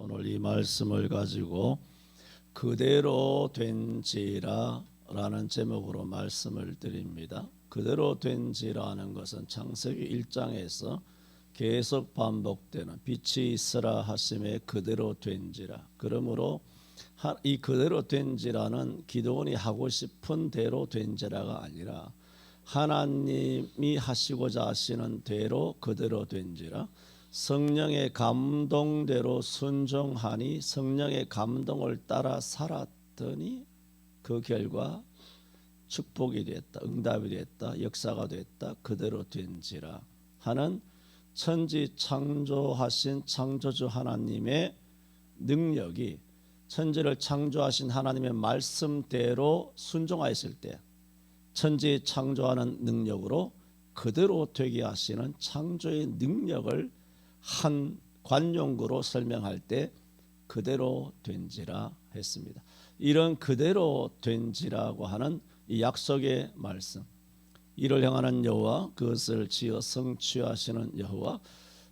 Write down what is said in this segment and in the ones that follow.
오늘 이 말씀을 가지고 그대로 된지라 라는 제목으로 말씀을 드립니다. 그대로 된지라는 것은 창세기 1장에서 계속 반복되는 빛이 있으라 하심에 그대로 된지라. 그러므로 이 그대로 된지라는 기도원이 하고 싶은 대로 된지라가 아니라 하나님이 하시고자 하시는 대로 그대로 된지라. 성령의 감동대로 순종하니 성령의 감동을 따라 살았더니 그 결과 축복이 됐다, 응답이 됐다, 역사가 됐다, 그대로 된지라 하는 천지 창조하신 창조주 하나님의 능력이 천지를 창조하신 하나님의 말씀대로 순종하였을 때 천지 창조하는 능력으로 그대로 되게 하시는 창조의 능력을 한 관용구로 설명할 때 그대로 된지라 했습니다. 이런 그대로 된지라고 하는 이 약속의 말씀, 이를 향하는 여호와, 그것을 지어 성취하시는 여호와,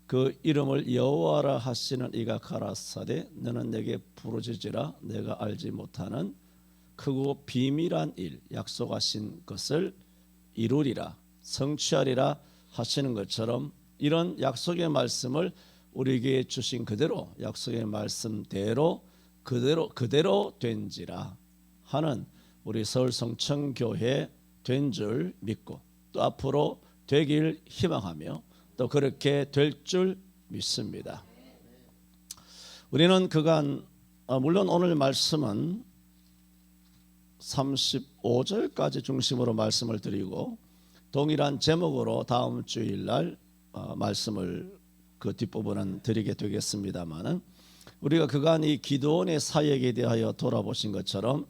그 이름을 여호와라 하시는 이가 가라사대 너는 내게 부르짖으라 내가 알지 못하는 크고 비밀한 일, 약속하신 것을 이루리라 성취하리라 하시는 것처럼 이런 약속의 말씀을 우리에게 주신 그대로 약속의 말씀대로 그대로 된지라 하는 우리 서울성천교회 된 줄 믿고 또 앞으로 되길 희망하며 또 그렇게 될 줄 믿습니다. 우리는 그간 물론 오늘 말씀은 35절까지 중심으로 말씀을 드리고 동일한 제목으로 다음 주일날 말씀을 그 뒷부분은 드리게 되겠습니다만은 우리가 그간 이 기드온의 사역에 대하여 돌아보신 것처럼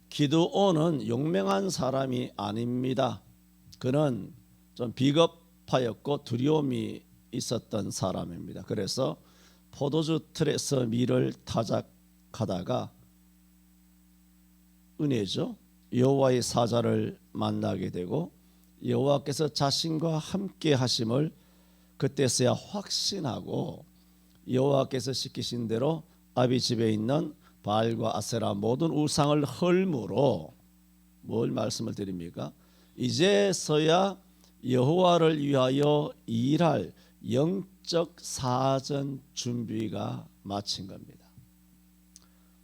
기드온은 용맹한 사람이 아닙니다. 그는 좀 비겁하였고 두려움이 있었던 사람입니다. 그래서 포도주 틀에서 밀을 타작하다가 은혜죠, 여호와의 사자를 만나게 되고 여호와께서 자신과 함께 하심을 그때서야 확신하고 여호와께서 시키신 대로 아비 집에 있는 바알과 아세라 모든 우상을 헐므로 뭘 말씀을 드립니까? 이제서야 여호와를 위하여 일할 영적 사전 준비가 마친 겁니다.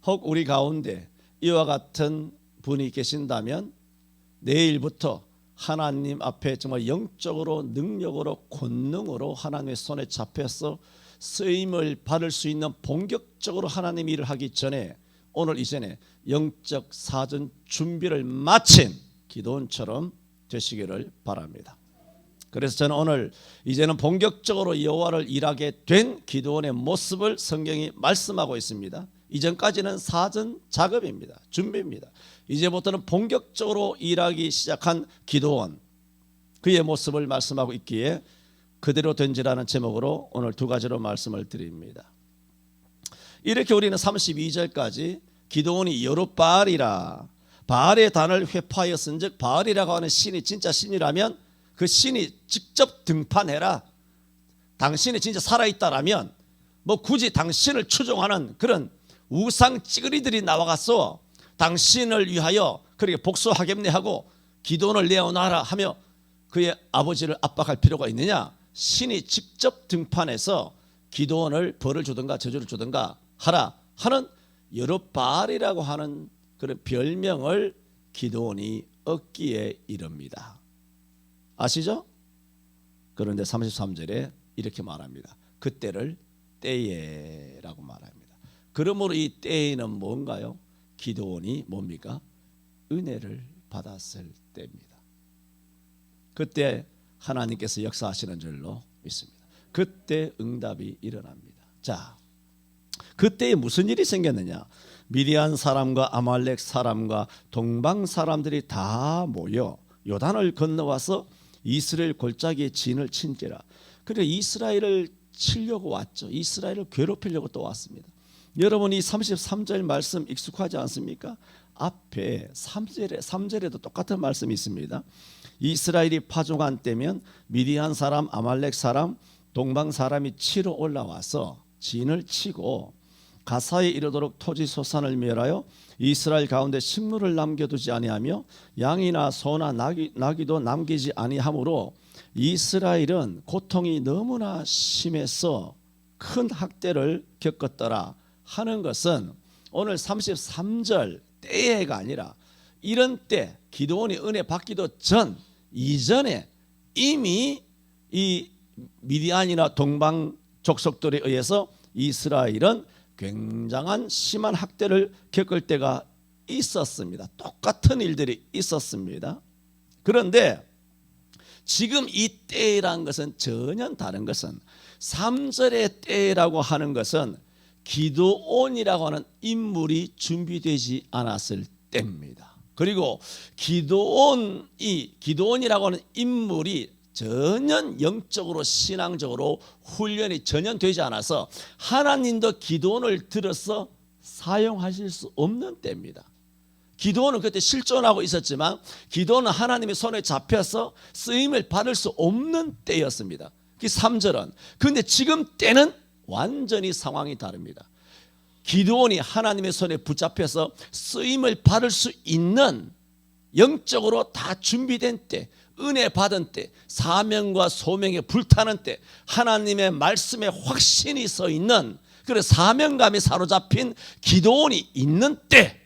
혹 우리 가운데 이와 같은 분이 계신다면 내일부터 하나님 앞에 정말 영적으로 능력으로 권능으로 하나님의 손에 잡혀서 쓰임을 받을 수 있는 본격적으로 하나님 일을 하기 전에 오늘 이전에 영적 사전 준비를 마친 기드온처럼 되시기를 바랍니다. 그래서 저는 오늘 이제는 본격적으로 여호와를 일하게 된 기드온의 모습을 성경이 말씀하고 있습니다. 이전까지는 사전 작업입니다. 준비입니다. 이제부터는 본격적으로 일하기 시작한 기드온, 그의 모습을 말씀하고 있기에 그대로 된지라는 제목으로 오늘 두 가지로 말씀을 드립니다. 이렇게 우리는 32절까지 기드온이 여룻바알이라 바알의 단을 회파하였은즉 바알이라고 하는 신이 진짜 신이라면 그 신이 직접 등판해라, 당신이 진짜 살아있다라면 뭐 굳이 당신을 추종하는 그런 우상 찌그리들이 나와가서 당신을 위하여 그렇게 복수하겠네 하고 기드온을 내어놔라 하며 그의 아버지를 압박할 필요가 있느냐? 신이 직접 등판해서 기드온을 벌을 주든가 저주를 주든가 하라 하는 여룻바알이라고 하는 그런 별명을 기드온이 얻기에 이릅니다. 아시죠? 그런데 33절에 이렇게 말합니다. 그때를 때에라고 말합니다. 그러므로 이 때에는 뭔가요? 기드온이 뭡니까? 은혜를 받았을 때입니다. 그때 하나님께서 역사하시는 줄로 믿습니다. 그때 응답이 일어납니다. 자, 그때 무슨 일이 생겼느냐? 미디안 사람과 아말렉 사람과 동방 사람들이 다 모여 요단을 건너와서 이스라엘 골짜기에 진을 친지라. 그래 이스라엘을 치려고 왔죠. 이스라엘을 괴롭히려고 또 왔습니다. 여러분 이 33절 말씀 익숙하지 않습니까? 앞에 3절에도 똑같은 말씀이 있습니다. 이스라엘이 파종한 때면 미디안 사람, 아말렉 사람, 동방 사람이 치러 올라와서 진을 치고 가사에 이르도록 토지 소산을 멸하여 이스라엘 가운데 식물을 남겨두지 아니하며 양이나 소나 나귀도 남기지 아니하므로 이스라엘은 고통이 너무나 심해서 큰 학대를 겪었더라 하는 것은 오늘 33절 때가 아니라 이런 때 기드온이 은혜 받기도 전 이전에 이미 이 미디안이나 동방 족속들에 의해서 이스라엘은 굉장한 심한 학대를 겪을 때가 있었습니다. 똑같은 일들이 있었습니다. 그런데 지금 이 때라는 것은 전혀 다른 것은 3절의 때라고 하는 것은 기드온이라고 하는 인물이 준비되지 않았을 때입니다. 그리고 기드온이라고 하는 인물이 전혀 영적으로 신앙적으로 훈련이 전혀 되지 않아서 하나님도 기드온을 들어서 사용하실 수 없는 때입니다. 기드온은 그때 실존하고 있었지만 기드온은 하나님의 손에 잡혀서 쓰임을 받을 수 없는 때였습니다. 그 3절은 그런데 지금 때는 완전히 상황이 다릅니다. 기드온이 하나님의 손에 붙잡혀서 쓰임을 받을 수 있는 영적으로 다 준비된 때, 은혜 받은 때, 사명과 소명에 불타는 때, 하나님의 말씀에 확신이 서 있는 그런 사명감이 사로잡힌 기드온이 있는 때,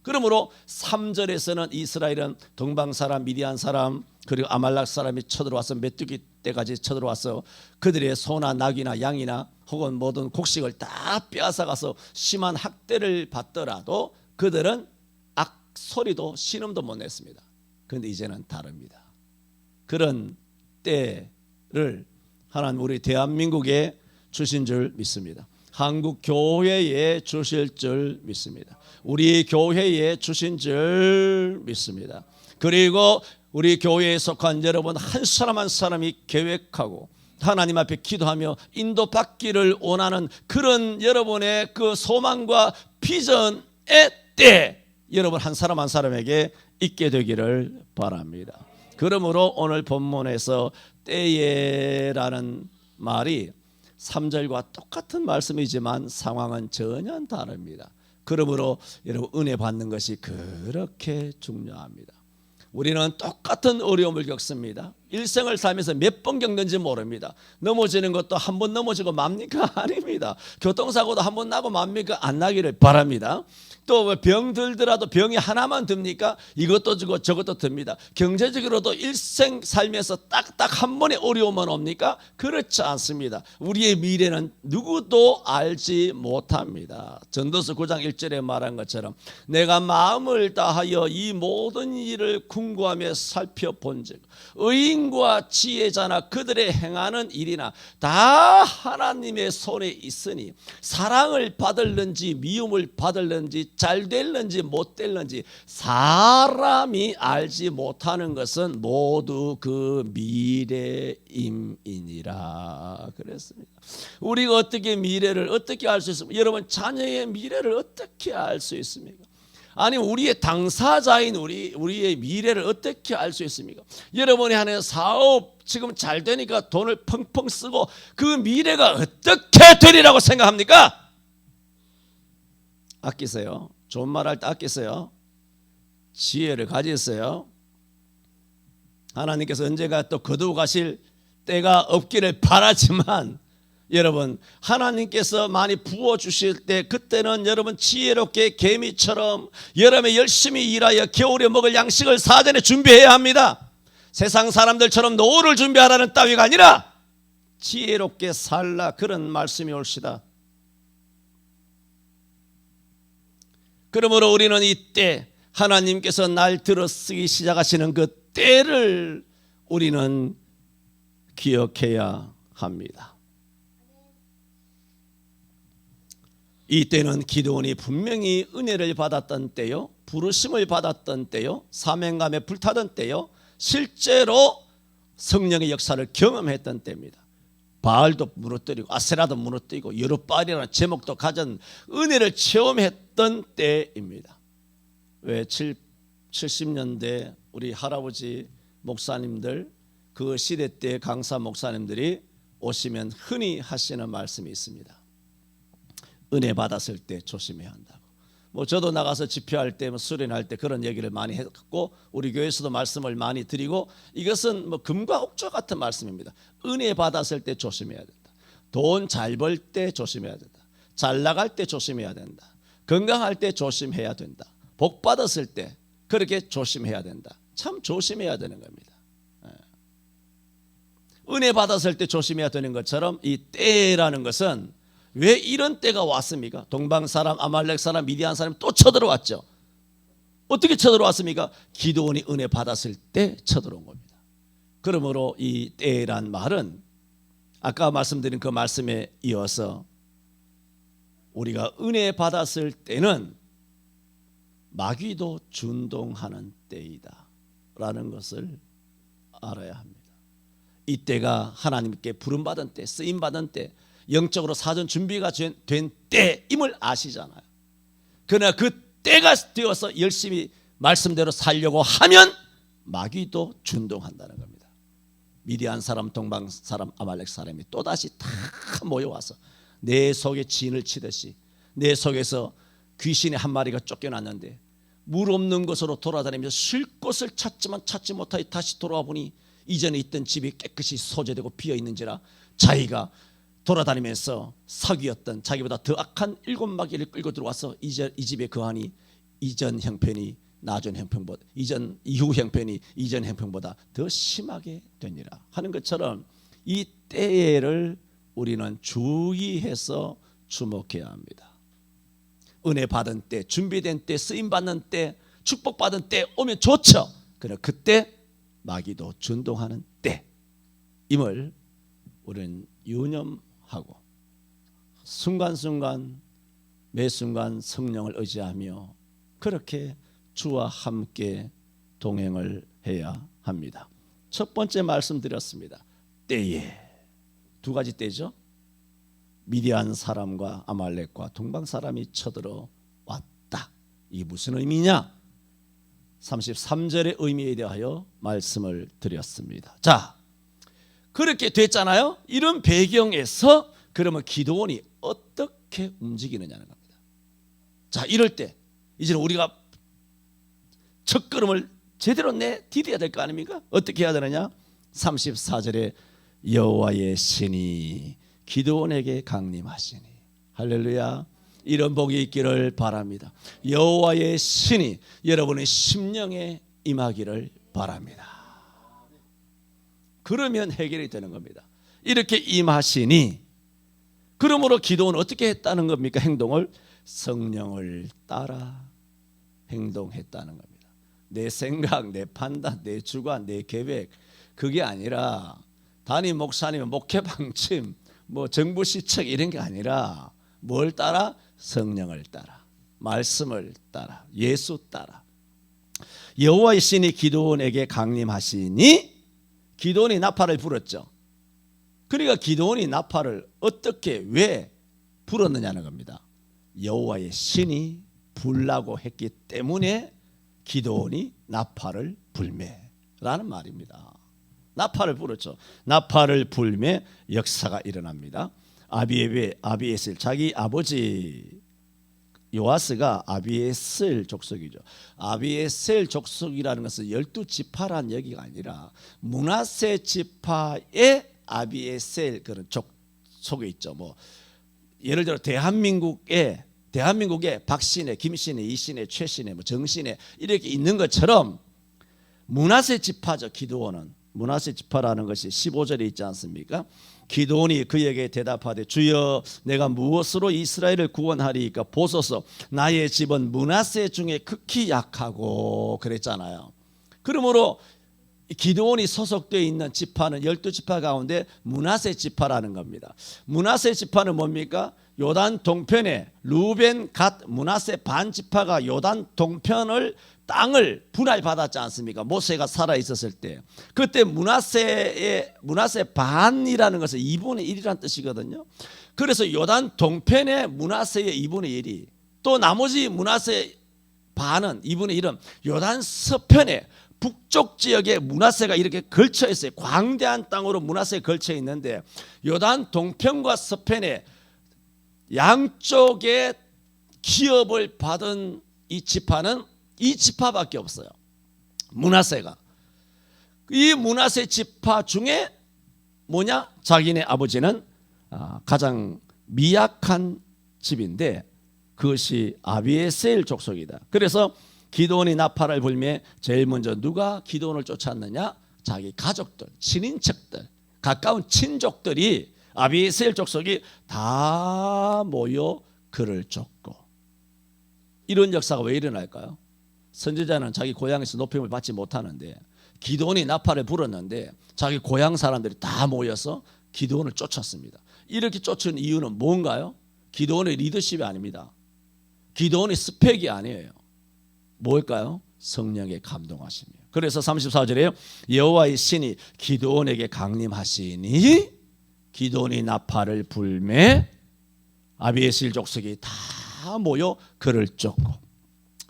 그러므로 3절에서는 이스라엘은 동방 사람, 미디안 사람, 그리고 아말렉 사람이 쳐들어와서 메뚜기 때까지 쳐들어와서 그들의 소나 나귀나 양이나 혹은 모든 곡식을 다 빼앗아가서 심한 학대를 받더라도 그들은 악소리도 신음도 못 냈습니다. 그런데 이제는 다릅니다. 그런 때를 하나님 우리 대한민국에 주신 줄 믿습니다. 한국 교회에 주실 줄 믿습니다. 우리 교회에 주신 줄 믿습니다. 그리고 우리 교회에 속한 여러분 한 사람 한 사람이 계획하고 하나님 앞에 기도하며 인도받기를 원하는 그런 여러분의 그 소망과 비전의 때 여러분 한 사람 한 사람에게 있게 되기를 바랍니다. 그러므로 오늘 본문에서 때에라는 말이 3절과 똑같은 말씀이지만 상황은 전혀 다릅니다. 그러므로 여러분 은혜 받는 것이 그렇게 중요합니다. 우리는 똑같은 어려움을 겪습니다. 일생을 살면서 몇 번 겪는지 모릅니다. 넘어지는 것도 한 번 넘어지고 맙니까? 아닙니다. 교통사고도 한 번 나고 맙니까? 안 나기를 바랍니다. 또 병 들더라도 병이 하나만 듭니까? 이것도 주고 저것도 듭니다. 경제적으로도 일생 살면서 딱딱 한 번의 어려움만 옵니까? 그렇지 않습니다. 우리의 미래는 누구도 알지 못합니다. 전도서 9장 1절에 말한 것처럼 내가 마음을 다하여 이 모든 일을 궁구하며 살펴본즉 의인과 지혜자나 그들의 행하는 일이나 다 하나님의 손에 있으니 사랑을 받을는지 미움을 받을는지 잘 될는지 못 될는지 사람이 알지 못하는 것은 모두 그 미래임이니라 그랬습니다. 우리가 어떻게 미래를 어떻게 알 수 있습니까? 여러분 자녀의 미래를 어떻게 알 수 있습니까? 아니 우리의 당사자인 우리의 미래를 어떻게 알 수 있습니까? 여러분이 하는 사업 지금 잘 되니까 돈을 펑펑 쓰고 그 미래가 어떻게 되리라고 생각합니까? 아끼세요. 좋은 말 할 때 아끼세요. 지혜를 가지세요. 하나님께서 언제가 또 거두어 가실 때가 없기를 바라지만 여러분 하나님께서 많이 부어주실 때 그때는 여러분 지혜롭게 개미처럼 여름에 열심히 일하여 겨울에 먹을 양식을 사전에 준비해야 합니다. 세상 사람들처럼 노후를 준비하라는 따위가 아니라 지혜롭게 살라 그런 말씀이 올시다. 그러므로 우리는 이때 하나님께서 날 들어 쓰기 시작하시는 그 때를 우리는 기억해야 합니다. 이때는 기드온이 분명히 은혜를 받았던 때요, 부르심을 받았던 때요, 사명감에 불타던 때요, 실제로 성령의 역사를 경험했던 때입니다. 바알도 무너뜨리고 아세라도 무너뜨리고 여룻바알이라는 제목도 가진 은혜를 체험했던 때입니다. 왜 70년대 우리 할아버지 목사님들 그 시대 때 강사 목사님들이 오시면 흔히 하시는 말씀이 있습니다. 은혜 받았을 때 조심해야 한다고. 뭐 저도 나가서 집회할 때, 뭐 수련할 때 그런 얘기를 많이 했고, 우리 교회에서도 말씀을 많이 드리고, 이것은 뭐 금과 옥조 같은 말씀입니다. 은혜 받았을 때 조심해야 된다. 돈 잘 벌 때 조심해야 된다. 잘 나갈 때 조심해야 된다. 건강할 때 조심해야 된다. 복 받았을 때 그렇게 조심해야 된다. 참 조심해야 되는 겁니다. 은혜 받았을 때 조심해야 되는 것처럼 이 때라는 것은 왜 이런 때가 왔습니까? 동방 사람, 아말렉 사람, 미디안 사람이 또 쳐들어왔죠. 어떻게 쳐들어왔습니까? 기드온이 은혜 받았을 때 쳐들어온 겁니다. 그러므로 이 때란 말은 아까 말씀드린 그 말씀에 이어서 우리가 은혜 받았을 때는 마귀도 준동하는 때이다 라는 것을 알아야 합니다. 이 때가 하나님께 부름받은 때, 쓰임받은 때, 영적으로 사전 준비가 된 때임을 아시잖아요. 그러나 그 때가 되어서 열심히 말씀대로 살려고 하면 마귀도 준동한다는 겁니다. 미디안 사람, 동방 사람, 아말렉 사람이 또다시 다 모여와서 내 속에 진을 치듯이 내 속에서 귀신의 한 마리가 쫓겨났는데 물 없는 곳으로 돌아다니면서 쉴 곳을 찾지만 찾지 못하여 다시 돌아와 보니 이전에 있던 집이 깨끗이 소재되고 비어있는지라 자기가 돌아다니면서 사귀었던 자기보다 더 악한 7마귀를 끌고 들어와서 이 집에 거하니 이전 형편이 나중 형편보다 이후 형편이 이전 형편보다 더 심하게 되니라 하는 것처럼 이 때를 우리는 주의해서 주목해야 합니다. 은혜 받은 때, 준비된 때, 쓰임 받는 때, 축복받은 때 오면 좋죠. 그러나 그때 마귀도 준동하는 때임을 우리는 유념하고 순간순간 매 순간 성령을 의지하며 그렇게 주와 함께 동행을 해야 합니다. 첫 번째 말씀드렸습니다. 때에 두 가지 때죠. 미디안 사람과 아말렉과 동방 사람이 쳐들어 왔다. 이게 무슨 의미냐? 33절의 의미에 대하여 말씀을 드렸습니다. 자, 그렇게 됐잖아요. 이런 배경에서 그러면 기드온이 어떻게 움직이느냐는 겁니다. 자, 이럴 때 이제는 우리가 첫걸음을 제대로 디뎌야 될 거 아닙니까? 어떻게 해야 되느냐? 34절에 여호와의 신이 기드온에게 강림하시니 할렐루야. 이런 복이 있기를 바랍니다. 여호와의 신이 여러분의 심령에 임하기를 바랍니다. 그러면 해결이 되는 겁니다. 이렇게 임하시니 그러므로 기도는 어떻게 했다는 겁니까? 행동을 성령을 따라 행동했다는 겁니다. 내 생각, 내 판단, 내 주관, 내 계획 그게 아니라 담임 목사님의 목회 방침 뭐 정부 시책 이런 게 아니라 뭘 따라? 성령을 따라 말씀을 따라 예수 따라 여호와의 신이 기드온에게 강림하시니 기드온이 나팔을 불었죠. 그러니까 기드온이 나팔을 어떻게 왜 불었느냐는 겁니다. 여호와의 신이 불라고 했기 때문에 기드온이 나팔을 불매라는 말입니다. 나팔을 불었죠. 나팔을 불매 역사가 일어납니다. 아비에셀 자기 아버지 요아스가 아비에셀 족속이죠. 아비에셀 족속이라는 것은 12지파라는 얘기가 아니라 므낫세 지파의 아비에셀 그런 족속에 있죠. 뭐 예를 들어 대한민국에 박씨네, 김씨네, 이씨네, 최씨네, 뭐 정씨네 이렇게 있는 것처럼 므낫세 지파죠. 기드온은 므낫세 지파라는 것이 15절에 있지 않습니까? 기드온이 그에게 대답하되 주여 내가 무엇으로 이스라엘을 구원하리이까 보소서 나의 집은 므낫세 중에 극히 약하고 그랬잖아요. 그러므로 기드온이 소속되어 있는 지파는 12지파 가운데 므낫세 지파라는 겁니다. 므낫세 지파는 뭡니까? 요단 동편에 루벤, 갓, 므낫세 반 지파가 요단 동편을 땅을 분할받았지 않습니까? 모세가 살아있었을 때 그때 므낫세 반이라는 것은 2분의 1이라는 뜻이거든요. 그래서 요단 동편의 므낫세의 2분의 1이 또 나머지 므낫세 반은 2분의 1은 요단 서편에 북쪽 지역에 므낫세가 이렇게 걸쳐 있어요. 광대한 땅으로 므낫세가 걸쳐 있는데 요단 동편과 서편에 양쪽에 기업을 받은 이 지파는 이 지파밖에 없어요. 므낫세가. 이 므낫세 지파 중에 뭐냐? 자기네 아버지는 가장 미약한 집인데 그것이 아비에셀 족속이다. 그래서 기드온이 나팔을 불매 제일 먼저 누가 기드온을 쫓았느냐? 자기 가족들, 친인척들, 가까운 친족들이 아비에셀 족속이 다 모여 그를 쫓고. 이런 역사가 왜 일어날까요? 선지자는 자기 고향에서 높임을 받지 못하는데 기드온이 나팔을 불었는데 자기 고향 사람들이 다 모여서 기드온을 쫓았습니다. 이렇게 쫓은 이유는 뭔가요? 기드온의 리더십이 아닙니다. 기드온의 스펙이 아니에요. 뭘까요? 성령의 감동하심이에요. 그래서 34절에요. 여호와의 신이 기드온에게 강림하시니 기드온이 나팔을 불매 아비에셀 족속이 다 모여 그를 쫓고.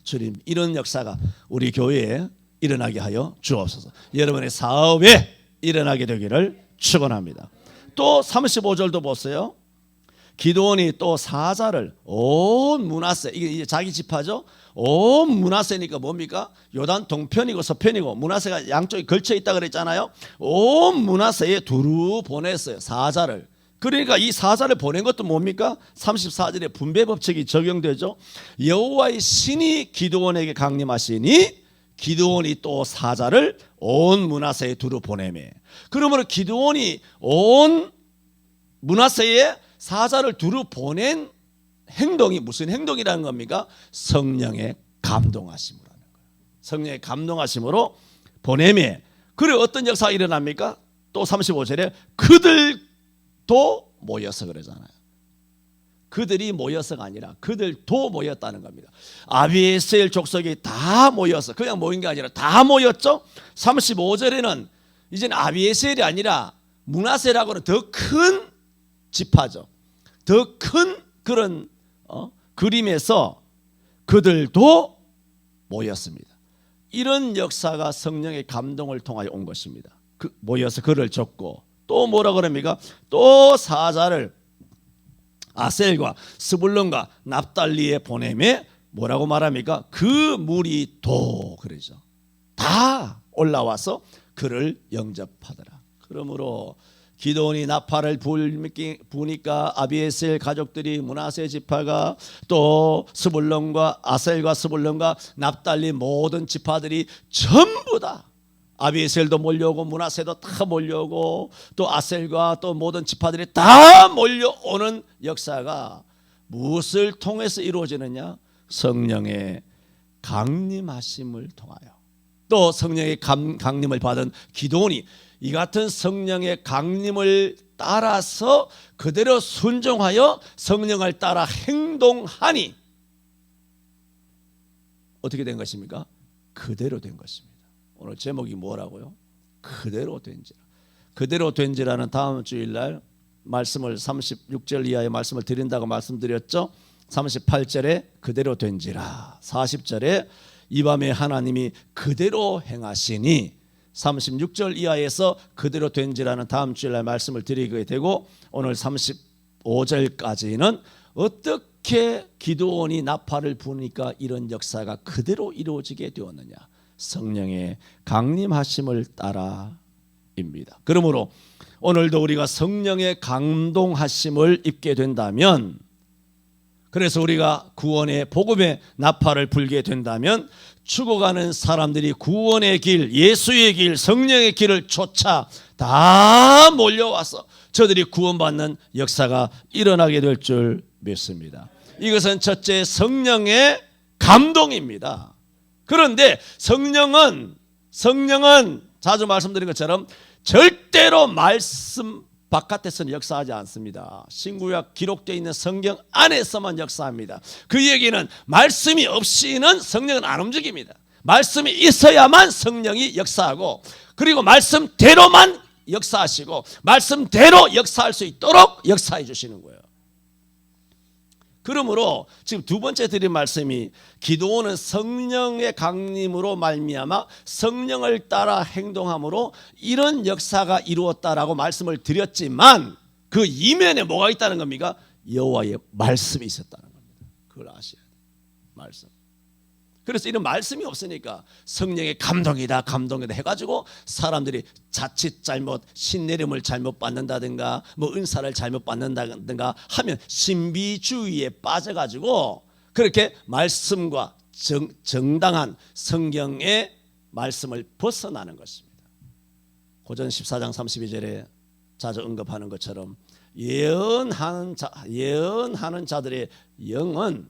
주님, 이런 역사가 우리 교회에 일어나게 하여 주옵소서. 여러분의 사업에 일어나게 되기를 축원합니다. 또 35절도 보세요. 기드온이 또 사자를 온 므낫세, 이게 자기 지파죠. 온 므낫세니까 뭡니까? 요단 동편이고 서편이고 므낫세가 양쪽에 걸쳐 있다 그랬잖아요. 온 므낫세에 두루 보냈어요. 사자를. 그러니까 이 사자를 보낸 것도 뭡니까? 34절에 분배 법칙이 적용되죠. 여호와의 신이 기드온에게 강림하시니 기드온이 또 사자를 온 므낫세에 두루 보내매. 그러므로 기드온이 온 므낫세에 사자를 두루 보낸 행동이 무슨 행동이라는 겁니까? 성령의 감동하심으로 하는 거예요. 성령의 감동하심으로 보내매. 그리고 어떤 역사가 일어납니까? 또 35절에 그들도 모여서 그러잖아요. 그들이 모여서가 아니라 그들도 모였다는 겁니다. 아비에셀 족속이 다 모여서 그냥 모인 게 아니라 다 모였죠. 35절에는 이제는 아비에셀이 아니라 므낫세라고는 더 큰 지파죠. 더 큰 그런 그림에서 그들도 모였습니다. 이런 역사가 성령의 감동을 통하여 온 것입니다. 모여서 그를 쫓고 또 뭐라 그럽니까? 또 사자를 아셀과 스불론과 납달리에 보내매 뭐라고 말합니까? 그 무리 도 그러죠. 다 올라와서 그를 영접하더라. 그러므로 기드온이 나팔을 부니까 아비에셀 가족들이 므낫세 지파가 또 스불론과 아셀과 스불론과 납달리 모든 지파들이 전부 다 아비에셀도 몰려오고 므낫세도 다 몰려오고 또 아셀과 또 모든 지파들이 다 몰려오는 역사가 무엇을 통해서 이루어지느냐? 성령의 강림하심을 통하여. 또 성령의 강림을 받은 기드온이 이 같은 성령의 강림을 따라서 그대로 순종하여 성령을 따라 행동하니 어떻게 된 것입니까? 그대로 된 것입니다. 오늘 제목이 뭐라고요? 그대로 된지라. 그대로 된지라는 다음 주일날 말씀을 36절 이하의 말씀을 드린다고 말씀드렸죠. 38절에 그대로 된지라, 40절에 이 밤에 하나님이 그대로 행하시니, 36절 이하에서 그대로 된지라는 다음 주일날 말씀을 드리게 되고, 오늘 35절까지는 어떻게 기드온이 나팔을 부니까 이런 역사가 그대로 이루어지게 되었느냐, 성령의 강림하심을 따라입니다. 그러므로 오늘도 우리가 성령의 감동하심을 입게 된다면, 그래서 우리가 구원의 복음의 나팔을 불게 된다면 죽어가는 사람들이 구원의 길, 예수의 길, 성령의 길을 쫓아 다 몰려와서 저들이 구원받는 역사가 일어나게 될 줄 믿습니다. 이것은 첫째 성령의 감동입니다. 그런데 성령은 자주 말씀드린 것처럼 절대로 말씀 바깥에서는 역사하지 않습니다. 신구약 기록되어 있는 성경 안에서만 역사합니다. 그 얘기는 말씀이 없이는 성령은 안 움직입니다. 말씀이 있어야만 성령이 역사하고, 그리고 말씀대로만 역사하시고 말씀대로 역사할 수 있도록 역사해 주시는 거예요. 그러므로 지금 두 번째 드린 말씀이, 기도는 성령의 강림으로 말미암아 성령을 따라 행동함으로 이런 역사가 이루었다라고 말씀을 드렸지만, 그 이면에 뭐가 있다는 겁니까? 여호와의 말씀이 있었다는 겁니다. 그걸 아셔야 돼요. 말씀. 그래서 이런 말씀이 없으니까 성령의 감동이다 해가지고 사람들이 자칫 잘못 신내림을 잘못 받는다든가 뭐 은사를 잘못 받는다든가 하면 신비주의에 빠져가지고 그렇게 말씀과 정당한 성경의 말씀을 벗어나는 것입니다. 고전 14장 32절에 자주 언급하는 것처럼 예언하는 자들의 영은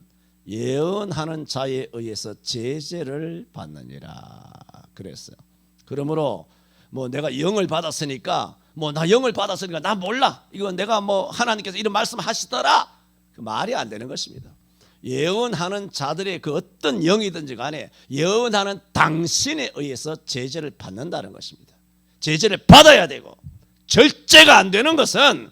예언하는 자에 의해서 제재를 받느니라 그랬어요. 그러므로 뭐 내가 영을 받았으니까 나 영을 받았으니까 나 몰라. 이건 내가 뭐 하나님께서 이런 말씀하시더라. 그 말이 안 되는 것입니다. 예언하는 자들의 그 어떤 영이든지 간에 예언하는 당신에 의해서 제재를 받는다는 것입니다. 제재를 받아야 되고 절제가 안 되는 것은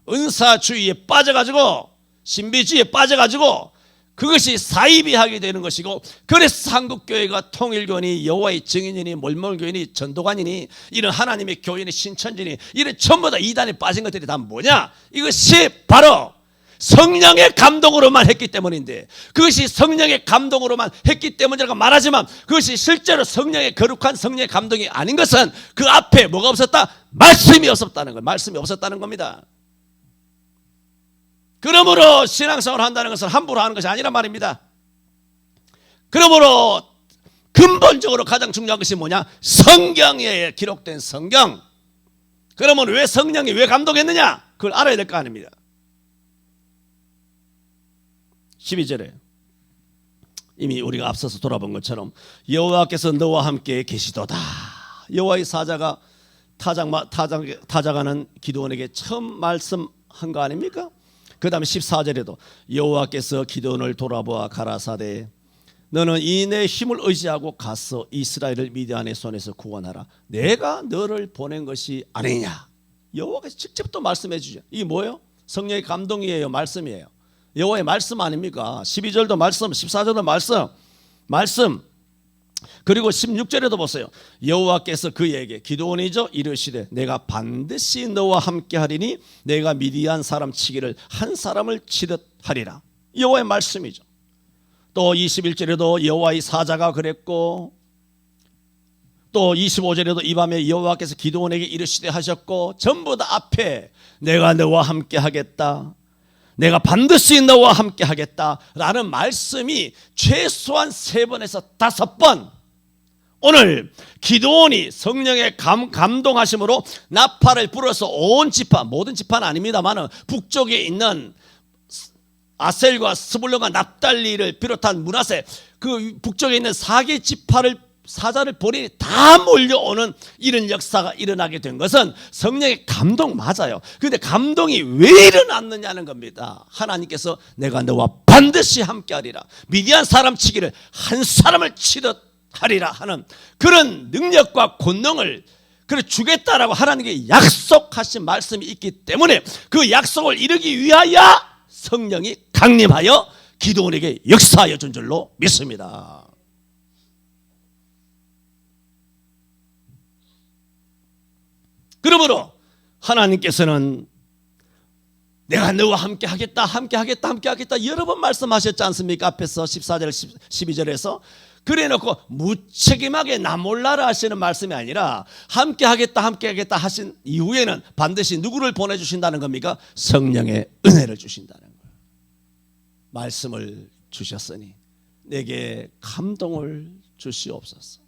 은사주의에 빠져가지고 신비주의에 빠져가지고 그것이 사이비하게 되는 것이고 그래서 한국교회가 통일교인이 여호와의 증인이니 몰몰교인이 전도관이니 이런 하나님의 교인이 신천지니 이런 전부 다 이단에 빠진 것들이 다 뭐냐? 이것이 바로 성령의 감동으로만 했기 때문인데 그것이 성령의 감동으로만 했기 때문이라고 말하지만 그것이 실제로 성령의 거룩한 성령의 감동이 아닌 것은 그 앞에 뭐가 없었다? 말씀이 없었다는 거예요. 말씀이 없었다는 겁니다. 그러므로 신앙생활을 한다는 것은 함부로 하는 것이 아니란 말입니다. 그러므로 근본적으로 가장 중요한 것이 뭐냐? 성경에 기록된 성경. 그러면 왜 성령이 왜 감동했느냐? 그걸 알아야 될 거 아닙니다. 12절에 이미 우리가 앞서서 돌아본 것처럼 여호와께서 너와 함께 계시도다. 여호와의 사자가 타작하는 기드온에게 처음 말씀한 거 아닙니까? 그 다음에 14절에도 여호와께서 기드온을 돌아보아 가라사대 너는 이 내 힘을 의지하고 가서 이스라엘을 미디안의 손에서 구원하라. 내가 너를 보낸 것이 아니냐. 여호와께서 직접 또 말씀해 주죠. 이게 뭐예요? 성령의 감동이에요? 말씀이에요? 여호와의 말씀 아닙니까? 12절도 말씀, 14절도 말씀. 그리고 16절에도 보세요. 여호와께서 그에게 기드온이죠 이르시되 내가 반드시 너와 함께 하리니 내가 미디안 사람 치기를 한 사람을 치듯 하리라. 여호와의 말씀이죠. 또 21절에도 여호와의 사자가 그랬고 또 25절에도 이 밤에 여호와께서 기드온에게 이르시되 하셨고 전부 다 앞에 내가 너와 함께 하겠다. 내가 반드시 너와 함께 하겠다라는 말씀이 최소한 3번에서 5번 오늘 기드온이 성령의 감동하심으로 나팔을 불어서 온 지파 모든 지파는 아닙니다만 북쪽에 있는 아셀과 스불론과 납달리를 비롯한 므낫세 그 북쪽에 있는 4개 지파를 사자를 보내니 다 몰려오는 이런 역사가 일어나게 된 것은 성령의 감동 맞아요. 그런데 감동이 왜 일어났느냐는 겁니다. 하나님께서 내가 너와 반드시 함께하리라. 미디안 사람 치기를 한 사람을 치듯 하리라 하는 그런 능력과 권능을 주겠다라고 하나님께 약속하신 말씀이 있기 때문에 그 약속을 이루기 위하여 성령이 강림하여 기드온에게 역사하여 준 줄로 믿습니다. 그러므로 하나님께서는 내가 너와 함께 하겠다 여러 번 말씀하셨지 않습니까? 앞에서 14절 12절에서 그래놓고 무책임하게 나 몰라라 하시는 말씀이 아니라 함께 하겠다 하신 이후에는 반드시 누구를 보내주신다는 겁니까? 성령의 은혜를 주신다는 거예요. 말씀을 주셨으니 내게 감동을 주시옵소서.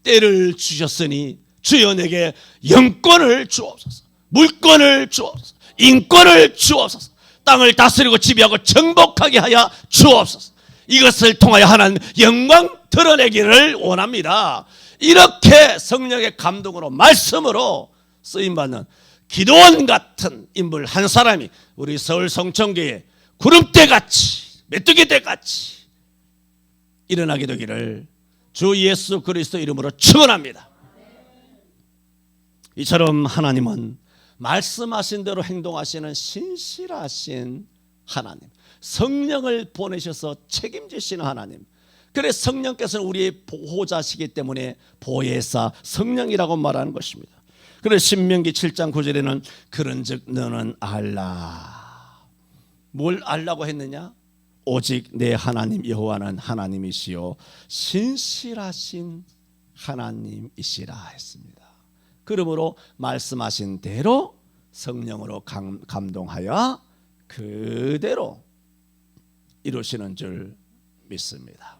때를 주셨으니 주여 내게 영권을 주옵소서. 물권을 주옵소서. 인권을 주옵소서. 땅을 다스리고 지배하고 정복하게 하여 주옵소서. 이것을 통하여 하나님 영광 드러내기를 원합니다. 이렇게 성령의 감동으로 말씀으로 쓰임받는 기드온 같은 인물 한 사람이 우리 서울 성천교회 구름대같이 메뚜기대같이 일어나게 되기를 주 예수 그리스도 이름으로 축원합니다. 이처럼 하나님은 말씀하신 대로 행동하시는 신실하신 하나님, 성령을 보내셔서 책임지시는 하나님. 그래서 성령께서는 우리의 보호자시기 때문에 보혜사 성령이라고 말하는 것입니다. 그래서 신명기 7장 9절에는 그런즉 너는 알라. 뭘 알라고 했느냐? 오직 내 하나님 여호와는 하나님이시요 신실하신 하나님이시라 했습니다. 그러므로 말씀하신 대로 성령으로 감동하여 그대로 이루시는 줄 믿습니다.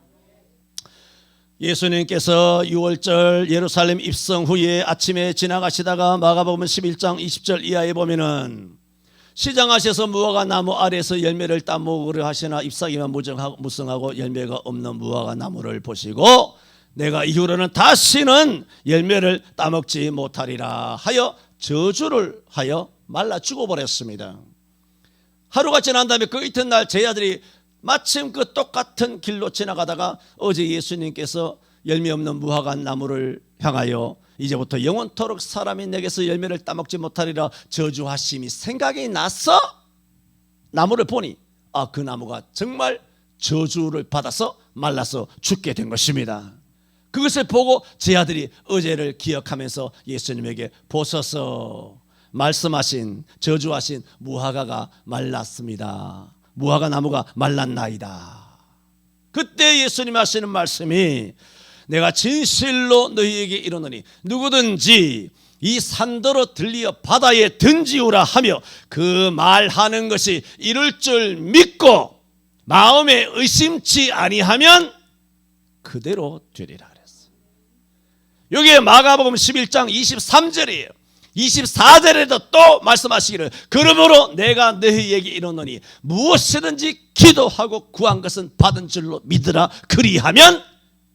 예수님께서 6월절 예루살렘 입성 후에 아침에 지나가시다가 마가복음 11장 20절 이하에 보면은 시장하셔서 무화과 나무 아래에서 열매를 따먹으려 하시나 잎사귀만 무성하고 열매가 없는 무화과 나무를 보시고 내가 이후로는 다시는 열매를 따먹지 못하리라 하여 저주를 하여 말라 죽어버렸습니다. 하루가 지난 다음에 그 이튿날 제 아들이 마침 그 똑같은 길로 지나가다가 어제 예수님께서 열매 없는 무화과 나무를 향하여 이제부터 영원토록 사람이 내게서 열매를 따먹지 못하리라 저주하심이 생각이 나서 나무를 보니 그 나무가 정말 저주를 받아서 말라서 죽게 된 것입니다. 그것을 보고 제 아들이 어제를 기억하면서 예수님에게 보소서 말씀하신 저주하신 무화과가 말랐습니다. 무화과 나무가 말랐나이다. 그때 예수님 하시는 말씀이 내가 진실로 너희에게 이르노니 누구든지 이 산더러 들리어 바다에 던지우라 하며 그 말하는 것이 이룰 줄 믿고 마음에 의심치 아니하면 그대로 되리라 그랬어요. 여기에 마가복음 11장 23절이에요. 24절에도 또 말씀하시기를 그러므로 내가 너희에게 이르노니 무엇이든지 기도하고 구한 것은 받은 줄로 믿으라 그리하면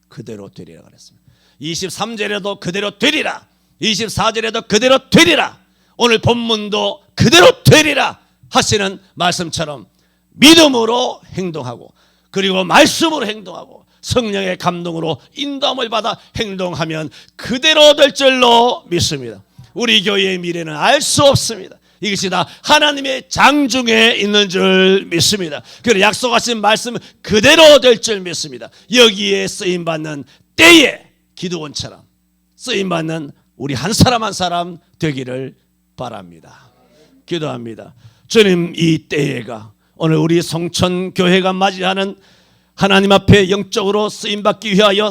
그대로 되리라 그랬습니다. 23절에도 그대로 되리라 24절에도 그대로 되리라 오늘 본문도 그대로 되리라 하시는 말씀처럼 믿음으로 행동하고 그리고 말씀으로 행동하고 성령의 감동으로 인도함을 받아 행동하면 그대로 될 줄로 믿습니다. 우리 교회의 미래는 알 수 없습니다. 이것이 다 하나님의 장중에 있는 줄 믿습니다. 그리고 약속하신 말씀은 그대로 될 줄 믿습니다. 여기에 쓰임받는 때에 기드온처럼 쓰임받는 우리 한 사람 한 사람 되기를 바랍니다. 기도합니다. 주님, 이 때가 오늘 우리 성천교회가 맞이하는 하나님 앞에 영적으로 쓰임받기 위하여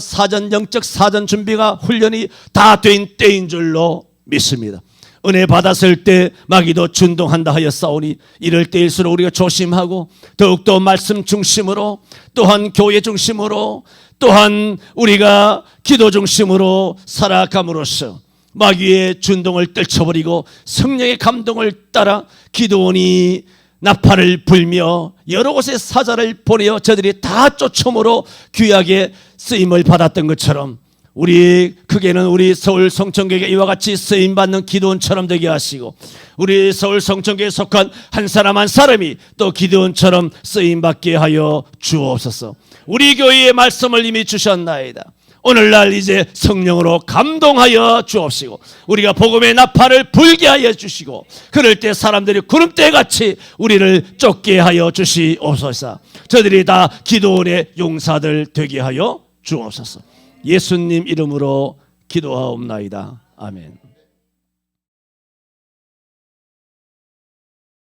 영적 사전 준비가 훈련이 다 된 때인 줄로 믿습니다. 은혜 받았을 때 마귀도 준동한다 하여 싸우니 이럴 때일수록 우리가 조심하고 더욱더 말씀 중심으로 또한 교회 중심으로 또한 우리가 기도 중심으로 살아감으로써 마귀의 준동을 떨쳐버리고 성령의 감동을 따라 기도원이 나팔을 불며 여러 곳에 사자를 보내어 저들이 다 쫓음으로 귀하게 쓰임을 받았던 것처럼 우리 크게는 우리 서울 성천교회가 이와 같이 쓰임받는 기도원처럼 되게 하시고 우리 서울 성천교회에 속한 한 사람 한 사람이 또 기도원처럼 쓰임받게 하여 주옵소서. 우리 교회의 말씀을 이미 주셨나이다. 오늘날 이제 성령으로 감동하여 주옵시고 우리가 복음의 나팔을 불게 하여 주시고 그럴 때 사람들이 구름대같이 우리를 쫓게 하여 주시옵소서. 저들이 다 기도원의 용사들 되게 하여 주옵소서. 예수님 이름으로 기도하옵나이다. 아멘.